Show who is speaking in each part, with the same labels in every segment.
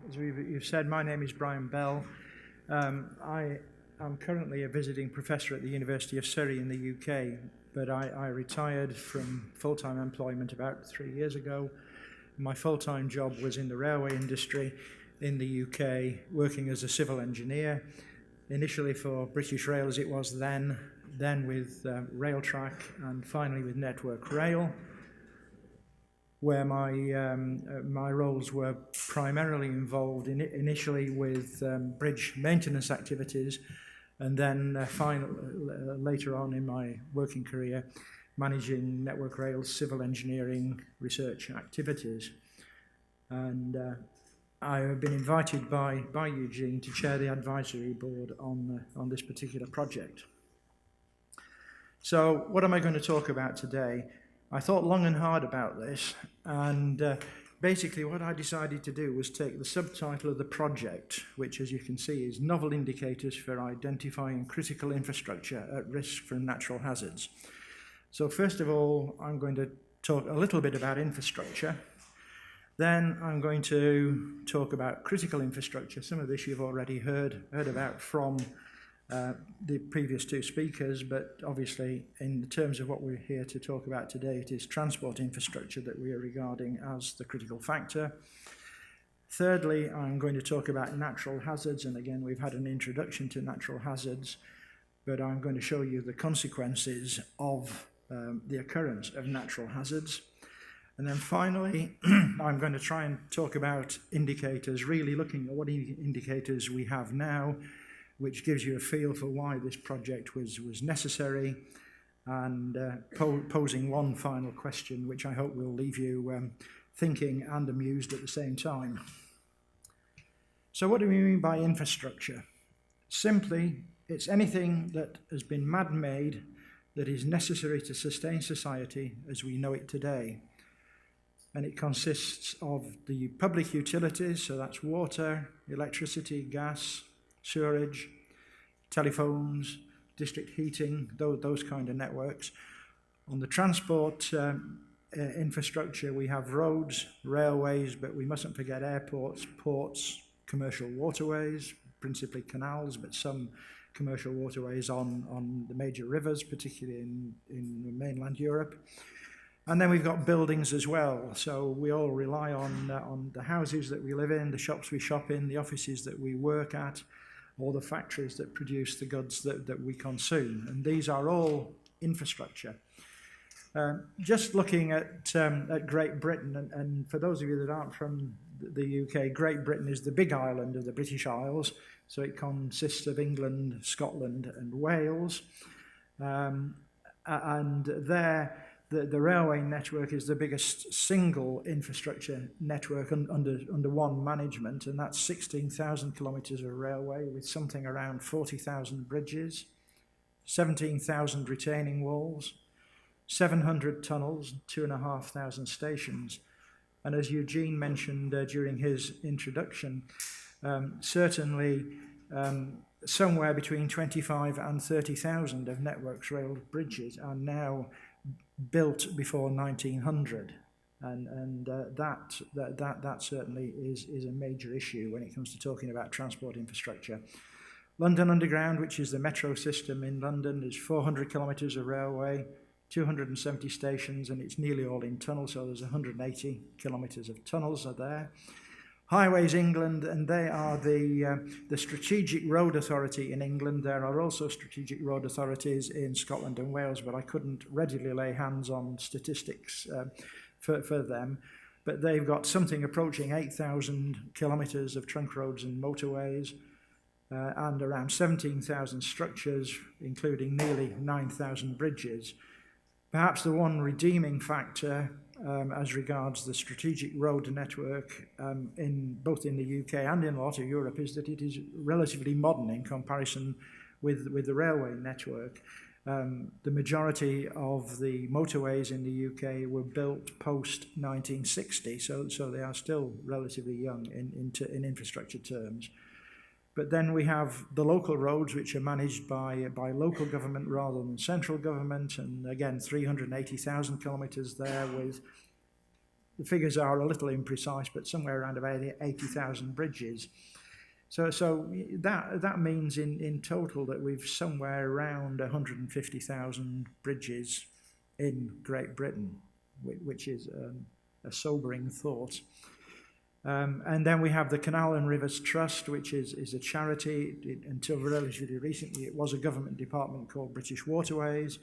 Speaker 1: As you've said, my name is Brian Bell. I am currently a visiting professor at the University of Surrey in the UK, but I retired from full-time employment about 3 years ago. My full-time job was in the railway industry in the UK, working as a civil engineer, initially for British Rail as it was then with Railtrack, and finally with Network Rail, where my roles were primarily involved initially with bridge maintenance activities, and then later on in my working career, managing Network Rail's civil engineering research activities. And I have been invited by Eugene to chair the advisory board on this particular project. So what am I going to talk about today? I thought long and hard about this, and basically what I decided to do was take the subtitle of the project, which, as you can see, is Novel Indicators for Identifying Critical Infrastructure at Risk from Natural Hazards. So first of all, I'm going to talk a little bit about infrastructure. Then I'm going to talk about critical infrastructure. Some of this you've already heard about from the previous two speakers, but obviously in terms of what we're here to talk about today, it is transport infrastructure that we are regarding as the critical factor. Thirdly, I'm going to talk about natural hazards, and again we've had an introduction to natural hazards, but I'm going to show you the consequences of the occurrence of natural hazards. And then finally, I'm going to try and talk about indicators, really looking at what indicators we have now, which gives you a feel for why this project was necessary, and posing one final question, which I hope will leave you thinking and amused at the same time. So what do we mean by infrastructure? Simply, it's anything that has been man-made that is necessary to sustain society as we know it today. And it consists of the public utilities, so that's water, electricity, gas, sewerage, telephones, district heating, those kind of networks. On the transport infrastructure, we have roads, railways, but we mustn't forget airports, ports, commercial waterways, principally canals, but some commercial waterways on the major rivers, particularly in mainland Europe. And then we've got buildings as well. So we all rely on the houses that we live in, the shops we shop in, the offices that we work at, or the factories that produce the goods that we consume. And these are all infrastructure. Just looking at Great Britain, and for those of you that aren't from the UK, Great Britain is the big island of the British Isles. So it consists of England, Scotland, and Wales. And there, the railway network is the biggest single infrastructure network under one management, and that's 16,000 kilometres of railway with something around 40,000 bridges, 17,000 retaining walls, 700 tunnels, 2,500 stations. And as Eugene mentioned during his introduction, certainly somewhere between 25 and 30,000 of Network's rail bridges are now built before 1900, and that certainly is a major issue when it comes to talking about transport infrastructure. London Underground, which is the metro system in London, is 400 kilometres of railway, 270 stations, and it's nearly all in tunnels, so there's 180 kilometres of tunnels are there. Highways England, and they are the strategic road authority in England. There are also strategic road authorities in Scotland and Wales, but I couldn't readily lay hands on statistics for them. But they've got something approaching 8,000 kilometres of trunk roads and motorways, and around 17,000 structures, including nearly 9,000 bridges. Perhaps the one redeeming factor as regards the strategic road network both in the UK and in a lot of Europe is that it is relatively modern in comparison with the railway network. The majority of the motorways in the UK were built post-1960, so they are still relatively young in infrastructure terms. But then we have the local roads, which are managed by local government rather than central government, and again 380,000 kilometres there with the figures are a little imprecise, but somewhere around about 80,000 bridges. So that means in total that we've somewhere around 150,000 bridges in Great Britain, which is a sobering thought. And then we have the Canal and Rivers Trust, which is a charity. Until relatively recently, it was a government department called British Waterways,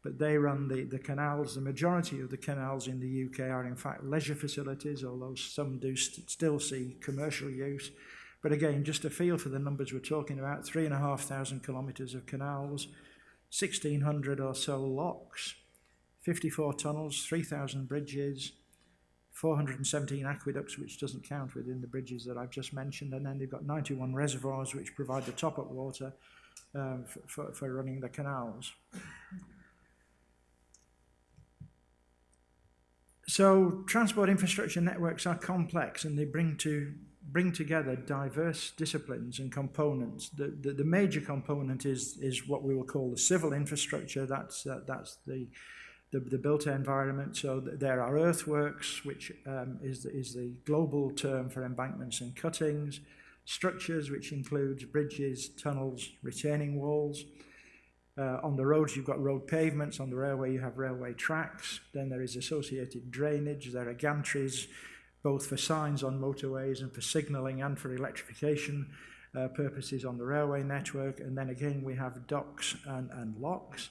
Speaker 1: but they run the canals. The majority of the canals in the UK are in fact leisure facilities, although some do still see commercial use. But again, just a feel for the numbers we're talking about, 3,500 kilometres of canals, 1,600 or so locks, 54 tunnels, 3,000 bridges, 417 aqueducts, which doesn't count within the bridges that I've just mentioned, and then they've got 91 reservoirs which provide the top-up water for running the canals. So transport infrastructure networks are complex, and they bring together diverse disciplines and components. The major component is what we will call the civil infrastructure. That's the built environment. So there are earthworks, which is the global term for embankments and cuttings. Structures, which includes bridges, tunnels, retaining walls. On the roads, you've got road pavements. On the railway, you have railway tracks. Then there is associated drainage. There are gantries, both for signs on motorways and for signalling and for electrification purposes on the railway network. And then again, we have docks and locks.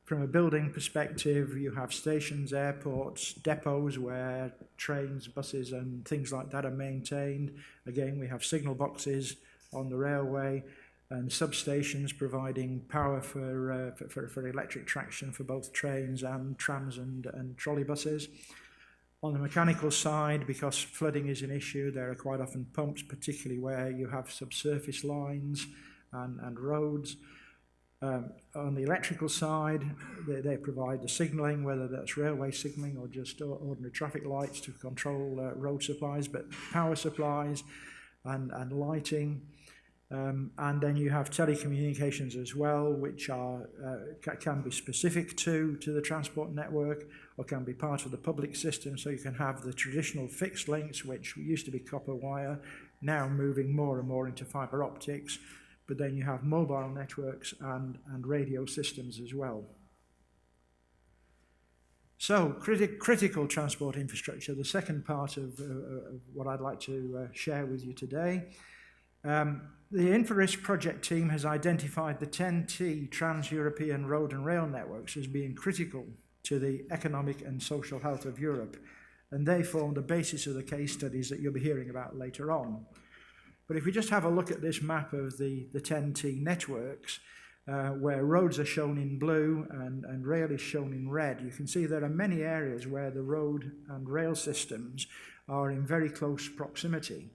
Speaker 1: From a building perspective, you have stations, airports, depots where trains, buses and things like that are maintained. Again, we have signal boxes on the railway and substations providing power for electric traction for both trains and trams and trolleybuses. On the mechanical side, because flooding is an issue, there are quite often pumps, particularly where you have subsurface lines and roads. On the electrical side, they provide the signalling, whether that's railway signalling or just ordinary traffic lights to control road supplies, but power supplies and lighting. And then you have telecommunications as well, which can be specific to the transport network or can be part of the public system. So you can have the traditional fixed links, which used to be copper wire, now moving more and more into fibre optics. But then you have mobile networks and radio systems as well. So critical transport infrastructure, the second part of what I'd like to share with you today. The InfraRisk project team has identified the 10T trans-European road and rail networks as being critical to the economic and social health of Europe, and they form the basis of the case studies that you'll be hearing about later on. But if we just have a look at this map of the 10T networks, where roads are shown in blue and rail is shown in red, you can see there are many areas where the road and rail systems are in very close proximity.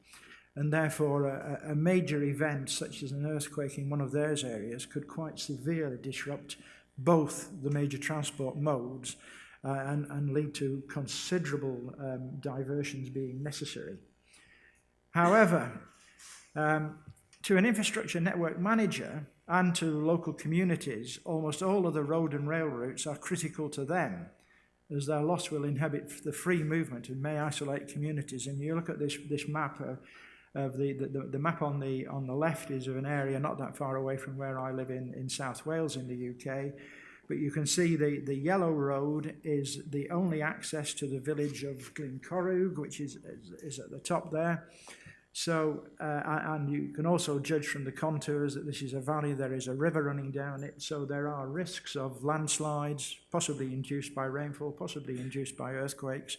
Speaker 1: And therefore, a major event such as an earthquake in one of those areas could quite severely disrupt both the major transport modes and lead to considerable diversions being necessary. However, to an infrastructure network manager and to local communities, almost all of the road and rail routes are critical to them, as their loss will inhibit the free movement and may isolate communities. And you look at this map of the map on the left is of an area not that far away from where I live in South Wales in the UK, but you can see the yellow road is the only access to the village of Glencorrwg, which is at the top there. So, and you can also judge from the contours that this is a valley, there is a river running down it, so there are risks of landslides, possibly induced by rainfall, possibly induced by earthquakes,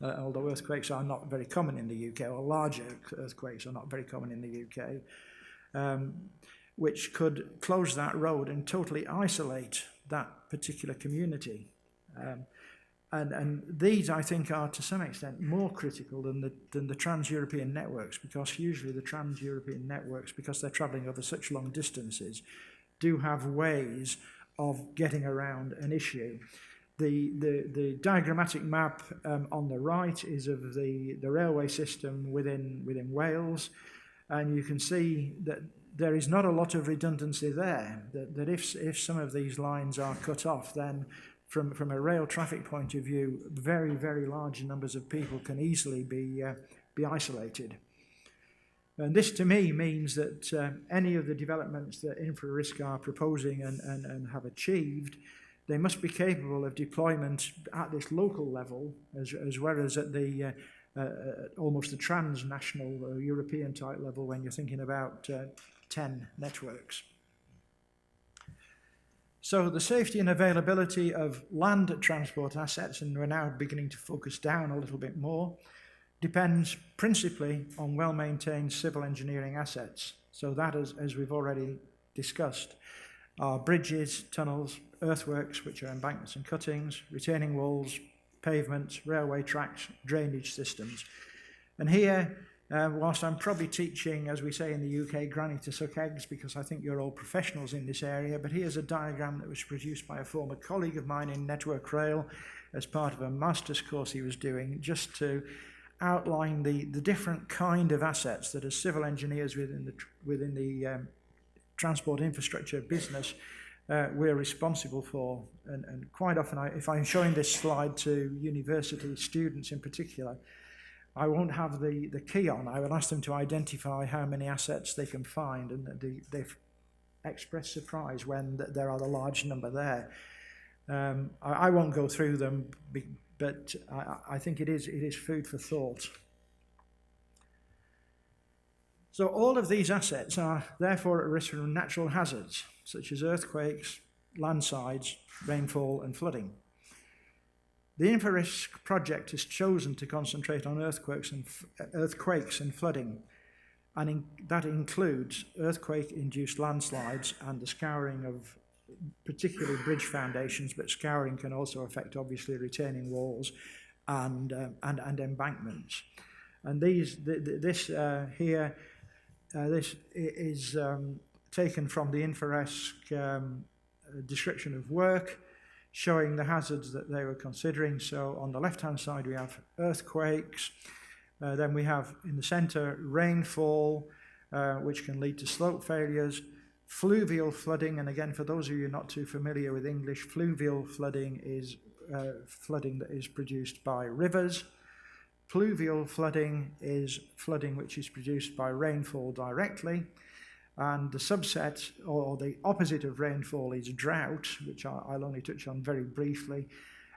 Speaker 1: although earthquakes are not very common in the UK, or larger earthquakes are not very common in the UK, which could close that road and totally isolate that particular community. And these, I think, are to some extent more critical than the trans-European networks, because usually the trans-European networks, because they're travelling over such long distances, do have ways of getting around an issue. The diagrammatic map on the right is of the railway system within Wales, and you can see that there is not a lot of redundancy there, that if some of these lines are cut off, then from a rail traffic point of view, very, very large numbers of people can easily be isolated. And this, to me, means that any of the developments that InfraRisk are proposing and have achieved, they must be capable of deployment at this local level, as well as at the almost the transnational European type level when you're thinking about 10 networks. So the safety and availability of land transport assets, and we're now beginning to focus down a little bit more, depends principally on well-maintained civil engineering assets. So that, as we've already discussed, are bridges, tunnels, earthworks, which are embankments and cuttings, retaining walls, pavements, railway tracks, drainage systems. And here, whilst I'm probably teaching, as we say in the UK, granny to suck eggs, because I think you're all professionals in this area, but here's a diagram that was produced by a former colleague of mine in Network Rail as part of a master's course he was doing, just to outline the different kind of assets that as civil engineers within the transport infrastructure business we're responsible for. And quite often, if I'm showing this slide to university students in particular, I won't have the key on. I will ask them to identify how many assets they can find, and they express surprise when there are a large number there. I won't go through them, but I think it is food for thought. So all of these assets are therefore at risk from natural hazards, such as earthquakes, landslides, rainfall and flooding. The InfraRisk project has chosen to concentrate on earthquakes and flooding, and that includes earthquake-induced landslides and the scouring of particularly bridge foundations, but scouring can also affect obviously retaining walls and embankments. And this is taken from the InfraRisk description of work, showing the hazards that they were considering. So on the left-hand side we have earthquakes, then we have in the centre rainfall, which can lead to slope failures, fluvial flooding, and again, for those of you not too familiar with English, fluvial flooding is flooding that is produced by rivers. Pluvial flooding is flooding which is produced by rainfall directly, and the subset, or the opposite of rainfall, is drought, which I'll only touch on very briefly.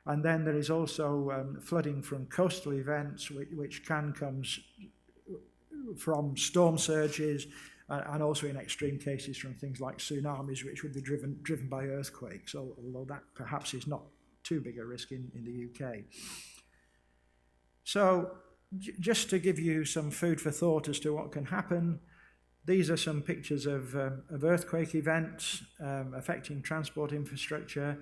Speaker 1: And then there is also flooding from coastal events, which can come from storm surges, and also in extreme cases from things like tsunamis, which would be driven by earthquakes, although that perhaps is not too big a risk in the UK. So just to give you some food for thought as to what can happen, these are some pictures of earthquake events affecting transport infrastructure.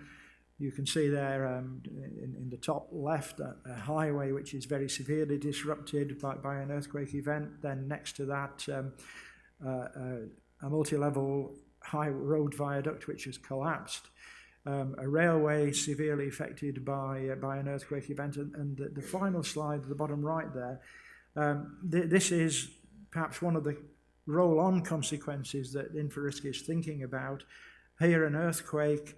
Speaker 1: You can see there in the top left a highway which is very severely disrupted by an earthquake event. Then next to that, a multi-level high road viaduct which has collapsed. A railway severely affected by an earthquake event. And the final slide, the bottom right there, this is perhaps one of the roll-on consequences that InfraRisk is thinking about. Here an earthquake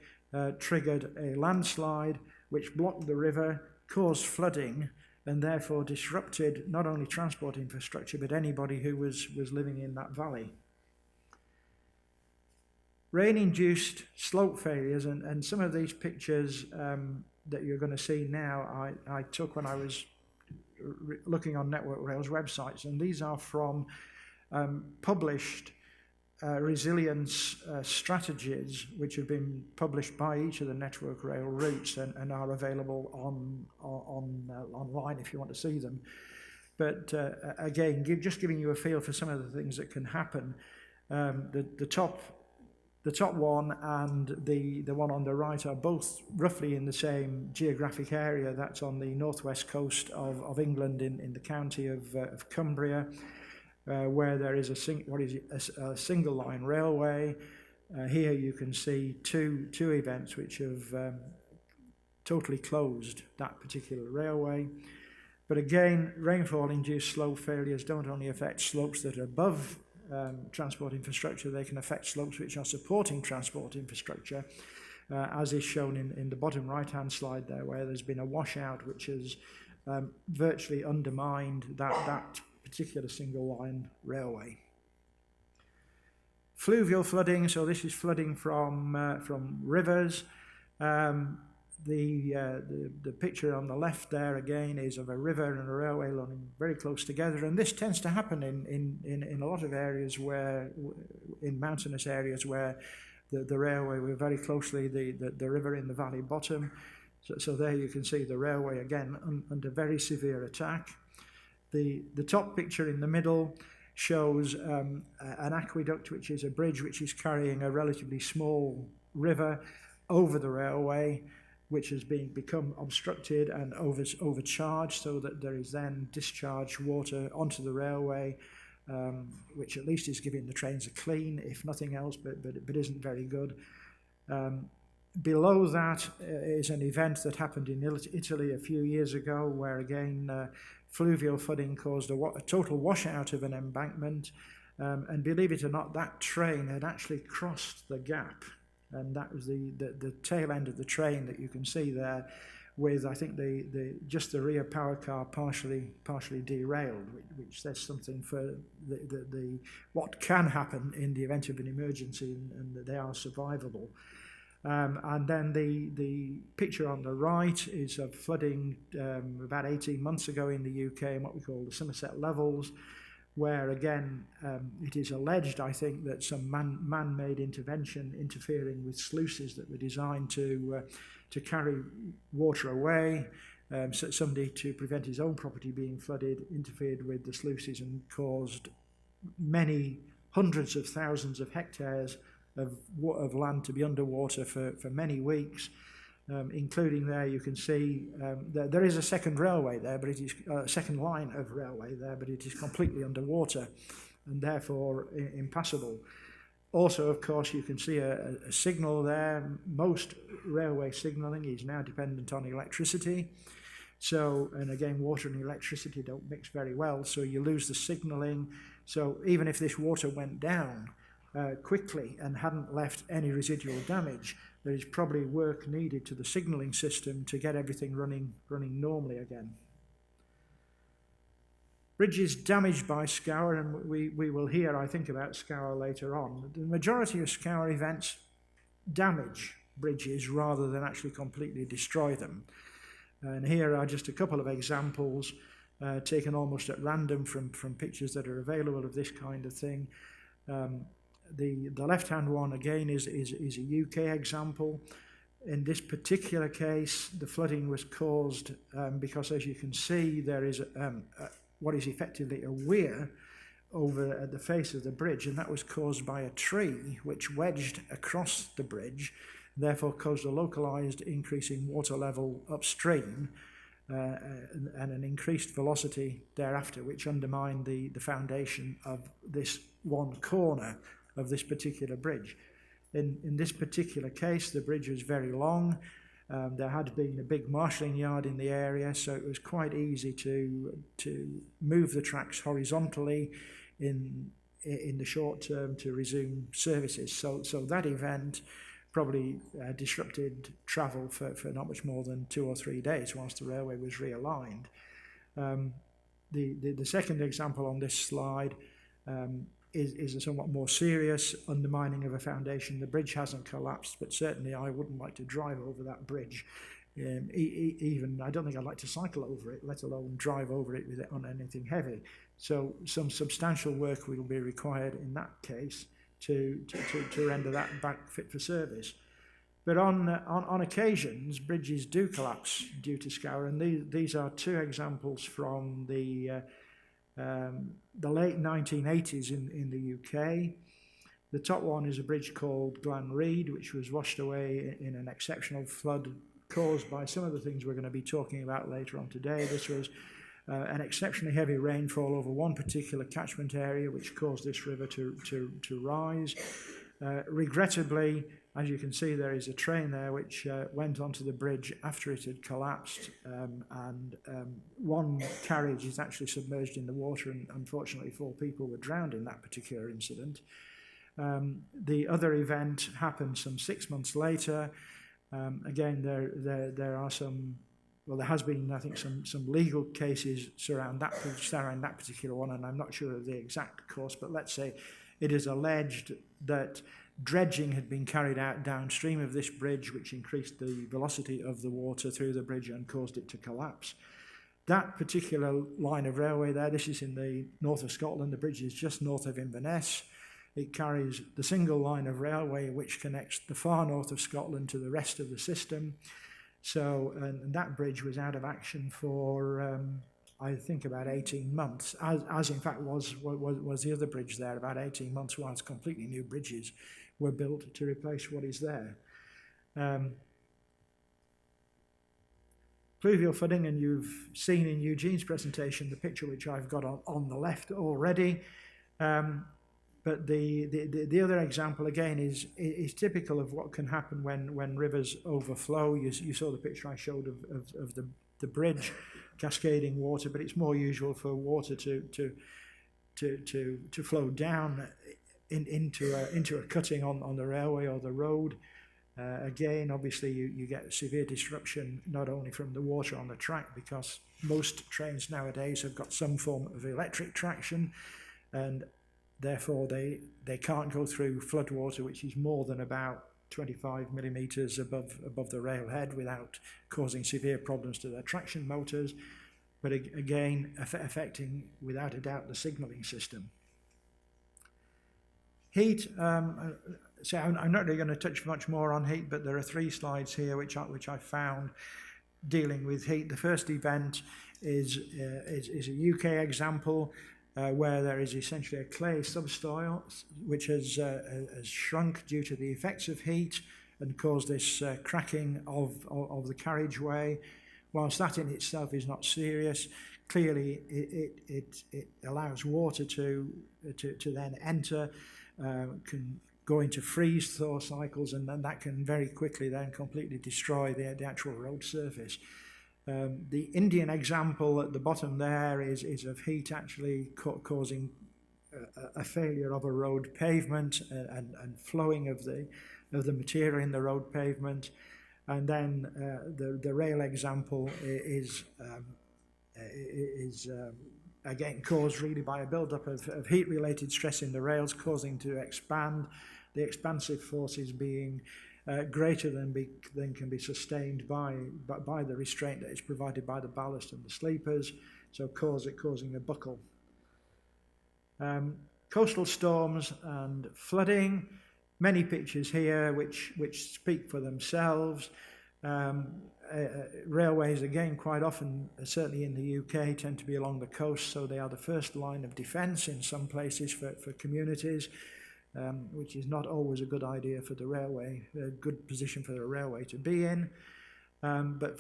Speaker 1: triggered a landslide which blocked the river, caused flooding, and therefore disrupted not only transport infrastructure but anybody who was living in that valley. Rain-induced slope failures, and some of these pictures that you're going to see now I took when I was looking on Network Rail's websites, and these are from published resilience strategies which have been published by each of the Network Rail routes and are available online if you want to see them. But again, just giving you a feel for some of the things that can happen. The top one and the one on the right are both roughly in the same geographic area. That's on the northwest coast of England in the county of Cumbria, where there is a single line railway. Here you can see two events which have totally closed that particular railway. But again, rainfall-induced slope failures don't only affect slopes that are above transport infrastructure, they can affect slopes which are supporting transport infrastructure. as is shown in the bottom right-hand slide there, where there's been a washout which has virtually undermined that particular single-line railway. Fluvial flooding, so this is flooding from rivers. The picture on the left there again is of a river and a railway running very close together, and this tends to happen in a lot of areas where, in mountainous areas where the railway were very closely the river in the valley bottom. So there you can see the railway again under very severe attack. The top picture in the middle shows an aqueduct, which is a bridge which is carrying a relatively small river over the railway, which has become obstructed and overcharged, so that there is then discharged water onto the railway, which at least is giving the trains a clean, if nothing else, but isn't very good. Below that is an event that happened in Italy a few years ago, where again fluvial flooding caused a total washout of an embankment, and believe it or not, that train had actually crossed the gap, and that was the tail end of the train that you can see there, with I think just the rear power car partially derailed, which says something for what can happen in the event of an emergency, and that they are survivable. And then the picture on the right is of flooding about 18 months ago in the UK in what we call the Somerset Levels, where again it is alleged, I think, that some man-made intervention interfering with sluices that were designed to carry water away, so somebody to prevent his own property being flooded interfered with the sluices and caused many hundreds of thousands of hectares of land to be underwater for many weeks, including there you can see there is a second railway there, but it is a second line of railway there, but it is completely underwater and therefore impassable. Also, of course, you can see a signal there. Most railway signalling is now dependent on electricity. So, and again, water and electricity don't mix very well, so you lose the signalling. So even if this water went down quickly and hadn't left any residual damage, there is probably work needed to the signalling system to get everything running normally again. Bridges damaged by scour, and we will hear, I think, about scour later on. The majority of scour events damage bridges rather than actually completely destroy them. And here are just a couple of examples taken almost at random from pictures that are available of this kind of thing. The left-hand one, again, is a UK example. In this particular case, the flooding was caused because, as you can see, there is what is effectively a weir over at the face of the bridge, and that was caused by a tree which wedged across the bridge, therefore caused a localized increase in water level upstream and an increased velocity thereafter, which undermined the foundation of this one corner of this particular bridge. In this particular case, the bridge was very long. There had been a big marshalling yard in the area, so it was quite easy to move the tracks horizontally in the short term to resume services. So that event probably disrupted travel for not much more than 2 or 3 days whilst the railway was realigned. The second example on this slide is a somewhat more serious undermining of a foundation. The bridge hasn't collapsed, but certainly I wouldn't like to drive over that bridge. Even I don't think I'd like to cycle over it, let alone drive over it with it on anything heavy. So some substantial work will be required in that case to render that back fit for service. But on occasions, bridges do collapse due to scour, and these are two examples from the late 1980s in the UK. The top one is a bridge called Glanreed, which was washed away in an exceptional flood caused by some of the things we're going to be talking about later on today. This was an exceptionally heavy rainfall over one particular catchment area, which caused this river to rise. Regrettably, as you can see, there is a train there which went onto the bridge after it had collapsed, and one carriage is actually submerged in the water, and unfortunately 4 people were drowned in that particular incident. The other event happened some 6 months later. Again, there are some, well, there has been, I think, some legal cases surrounding that particular one, and I'm not sure of the exact course, but let's say it is alleged that dredging had been carried out downstream of this bridge, which increased the velocity of the water through the bridge and caused it to collapse. That particular line of railway there, this is in the north of Scotland, the bridge is just north of Inverness. It carries the single line of railway which connects the far north of Scotland to the rest of the system. So, and that bridge was out of action for, I think, about 18 months, as in fact was the other bridge there, about 18 months, whilst completely new bridges were built to replace what is there. Pluvial flooding, and you've seen in Eugene's presentation the picture which I've got on the left already. But the other example, again, is typical of what can happen when rivers overflow. You saw the picture I showed of the bridge cascading water, but it's more usual for water to flow down into a cutting on the railway or the road. Again, obviously, you get severe disruption not only from the water on the track, because most trains nowadays have got some form of electric traction, and therefore they can't go through floodwater which is more than about 25 millimetres above the railhead without causing severe problems to their traction motors, but again affecting without a doubt the signalling system. Heat, so I'm not really going to touch much more on heat, but there are 3 slides here which I found dealing with heat. The first event is a UK example where there is essentially a clay subsoil which has shrunk due to the effects of heat and caused this cracking of the carriageway. Whilst that in itself is not serious, clearly it allows water to then enter, can go into freeze-thaw cycles, and then that can very quickly then completely destroy the actual road surface. The Indian example at the bottom there is of heat actually causing a failure of a road pavement and flowing of the material in the road pavement. And then the rail example is again caused really by a build-up of heat-related stress in the rails, causing to expand, the expansive forces being greater than can be sustained by the restraint that is provided by the ballast and the sleepers, so causing a buckle. Coastal storms and flooding, many pictures here which speak for themselves. Railways, again, quite often, certainly in the UK, tend to be along the coast, so they are the first line of defence in some places for communities, which is not always a good idea for the railway, a good position for the railway to be in. But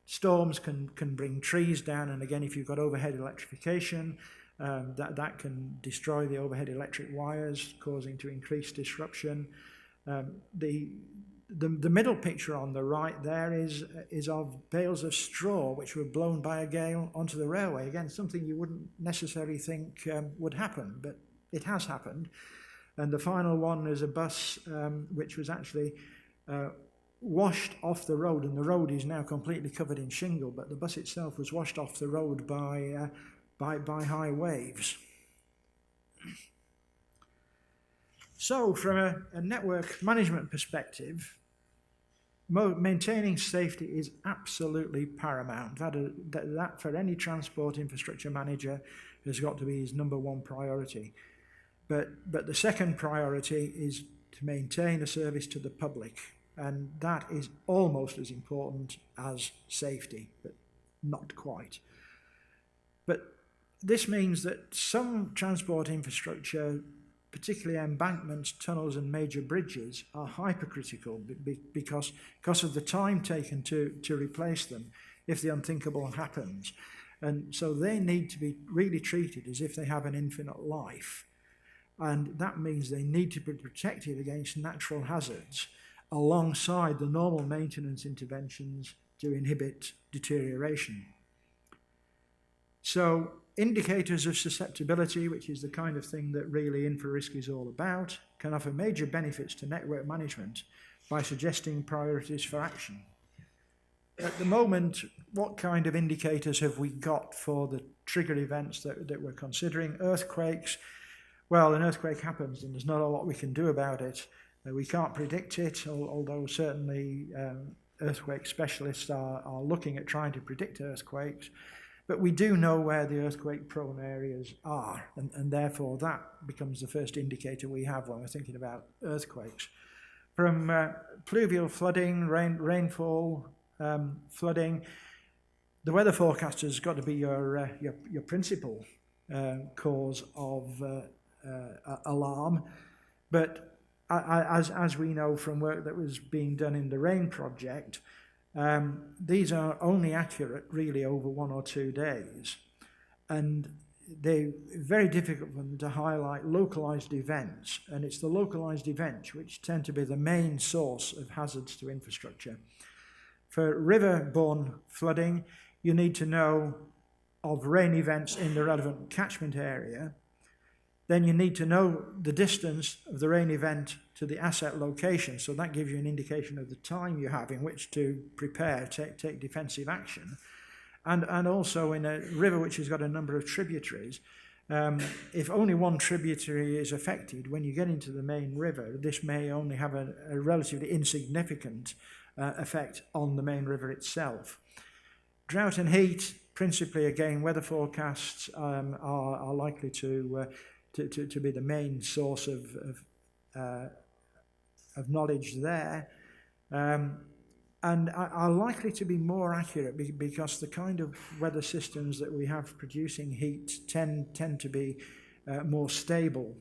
Speaker 1: storms can bring trees down, and again, if you've got overhead electrification, that can destroy the overhead electric wires, causing to increase disruption. The middle picture on the right there is of bales of straw which were blown by a gale onto the railway. Again, something you wouldn't necessarily think would happen, but it has happened. And the final one is a bus which was actually washed off the road, and the road is now completely covered in shingle, but the bus itself was washed off the road by high waves. So from a network management perspective, maintaining safety is absolutely paramount. That for any transport infrastructure manager has got to be his #1 priority. But the second priority is to maintain a service to the public, and that is almost as important as safety, but not quite. But this means that some transport infrastructure, particularly embankments, tunnels and major bridges, are hypercritical because of the time taken to replace them if the unthinkable happens. And so they need to be really treated as if they have an infinite life. And that means they need to be protected against natural hazards alongside the normal maintenance interventions to inhibit deterioration. So indicators of susceptibility, which is the kind of thing that really InfraRisk is all about, can offer major benefits to network management by suggesting priorities for action. At the moment, what kind of indicators have we got for the trigger events that we're considering? Earthquakes. Well, an earthquake happens and there's not a lot we can do about it. We can't predict it, although certainly earthquake specialists are looking at trying to predict earthquakes. But we do know where the earthquake-prone areas are, and therefore that becomes the first indicator we have when we're thinking about earthquakes. From pluvial flooding, rainfall, flooding, the weather forecast has got to be your principal cause of alarm. But as we know from work that was being done in the RAIN project, these are only accurate really over 1 or 2 days, and they're very difficult for them to highlight localized events, and it's the localized events which tend to be the main source of hazards to infrastructure. For river-borne flooding, you need to know of rain events in the relevant catchment area. Then you need to know the distance of the rain event to the asset location, so that gives you an indication of the time you have in which to prepare, take defensive action. And also in a river which has got a number of tributaries, if only one tributary is affected, when you get into the main river, this may only have a relatively insignificant effect on the main river itself. Drought and heat, principally again, weather forecasts are likely to be the main source of knowledge there, and are likely to be more accurate because the kind of weather systems that we have producing heat tend to be more stable.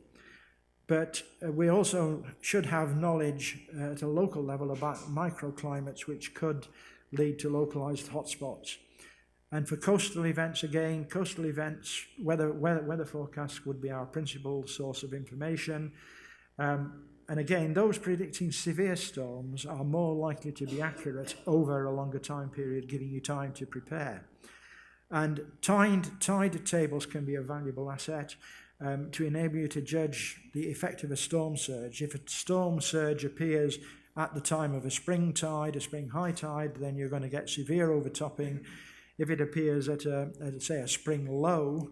Speaker 1: But we also should have knowledge at a local level about microclimates which could lead to localized hotspots. And for coastal events, again, coastal events, weather forecasts would be our principal source of information. And again, those predicting severe storms are more likely to be accurate over a longer time period, giving you time to prepare. And tide tables can be a valuable asset to enable you to judge the effect of a storm surge. If a storm surge appears at the time of a spring tide, a spring high tide, then you're going to get severe overtopping. If it appears at say a spring low,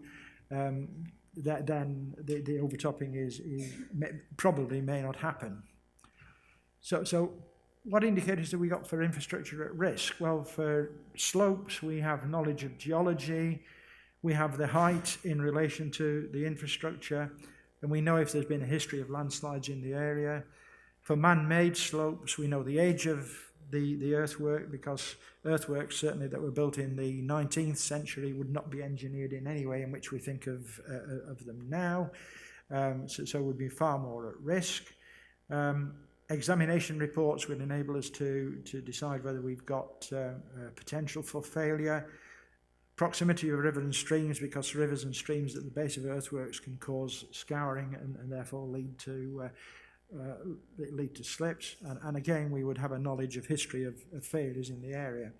Speaker 1: then the overtopping probably may not happen. So what indicators have we got for infrastructure at risk? Well, for slopes, we have knowledge of geology, we have the height in relation to the infrastructure, and we know if there's been a history of landslides in the area. For man-made slopes, we know the age of the earthwork, because earthworks certainly that were built in the 19th century would not be engineered in any way in which we think of them now, so would be far more at risk. Examination reports would enable us to decide whether we've got potential for failure. Proximity of rivers and streams, because rivers and streams at the base of earthworks can cause scouring and therefore lead to slips, and again we would have a knowledge of history of failures in the area.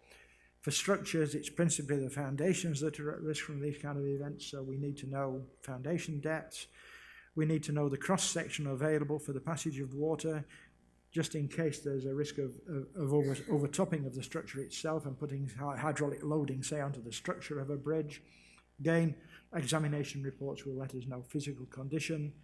Speaker 1: For structures, it's principally the foundations that are at risk from these kind of events, so we need to know foundation depths. We need to know the cross-section available for the passage of water, just in case there's a risk of overtopping of the structure itself and putting hydraulic loading, say, onto the structure of a bridge. Again, examination reports will let us know physical condition,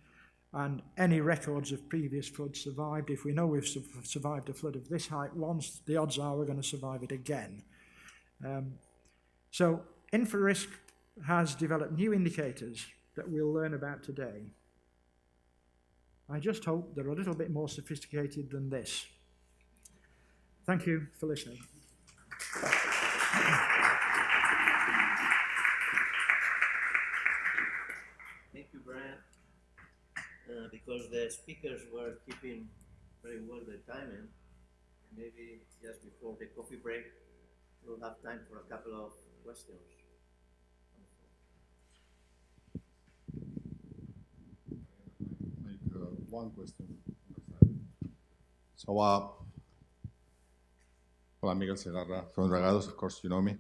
Speaker 1: and any records of previous floods survived. If we know we've survived a flood of this height once, the odds are we're going to survive it again. So InfraRisk has developed new indicators that we'll learn about today. I just hope they're a little bit more sophisticated than this. Thank you for listening.
Speaker 2: Thank you, Brian. Because the speakers were keeping very well the timing, maybe just before the coffee break, we'll have time for a couple of questions.
Speaker 3: One question. So, hola, Miguel Segarra from Dragados, of course you know me.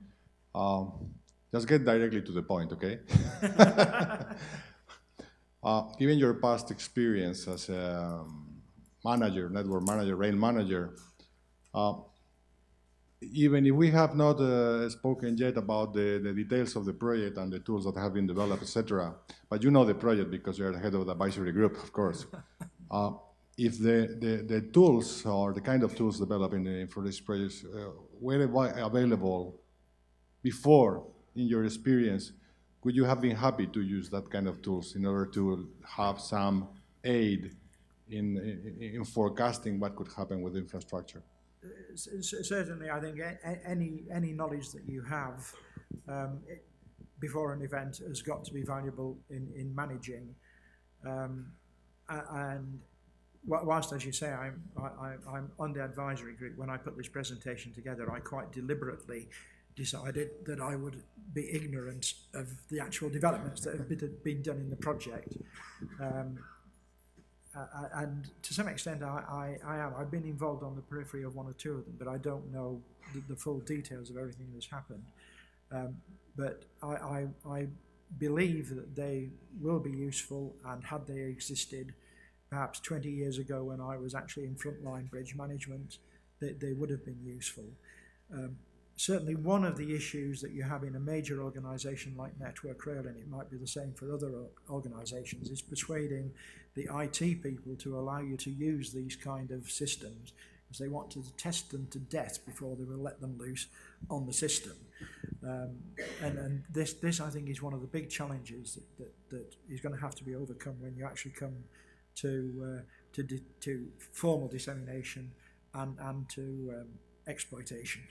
Speaker 3: Just get directly to the point, okay? Given your past experience as a manager, network manager, rail manager, even if we have not spoken yet about the details of the project and the tools that have been developed, etc., but you know the project because you're the head of the advisory group, of course. If the tools or the kind of tools developed in the InfraRisk projects were available before, in your experience, would you have been happy to use that kind of tools in order to have some aid in forecasting what could happen with infrastructure?
Speaker 1: Certainly, I think any knowledge that you have before an event has got to be valuable in managing. And whilst, as you say, I'm on the advisory group, when I put this presentation together, I quite deliberately decided that I would be ignorant of the actual developments that have been done in the project. And to some extent, I am. I've been involved on the periphery of one or two of them, but I don't know the full details of everything that's happened. But I believe that they will be useful, and had they existed perhaps 20 years ago when I was actually in frontline bridge management, they would have been useful. Certainly one of the issues that you have in a major organisation like Network Rail, and it might be the same for other organisations, is persuading the IT people to allow you to use these kind of systems, because they want to test them to death before they will let them loose on the system. And this, I think, is one of the big challenges that is going to have to be overcome when you actually come to formal dissemination and to exploitation.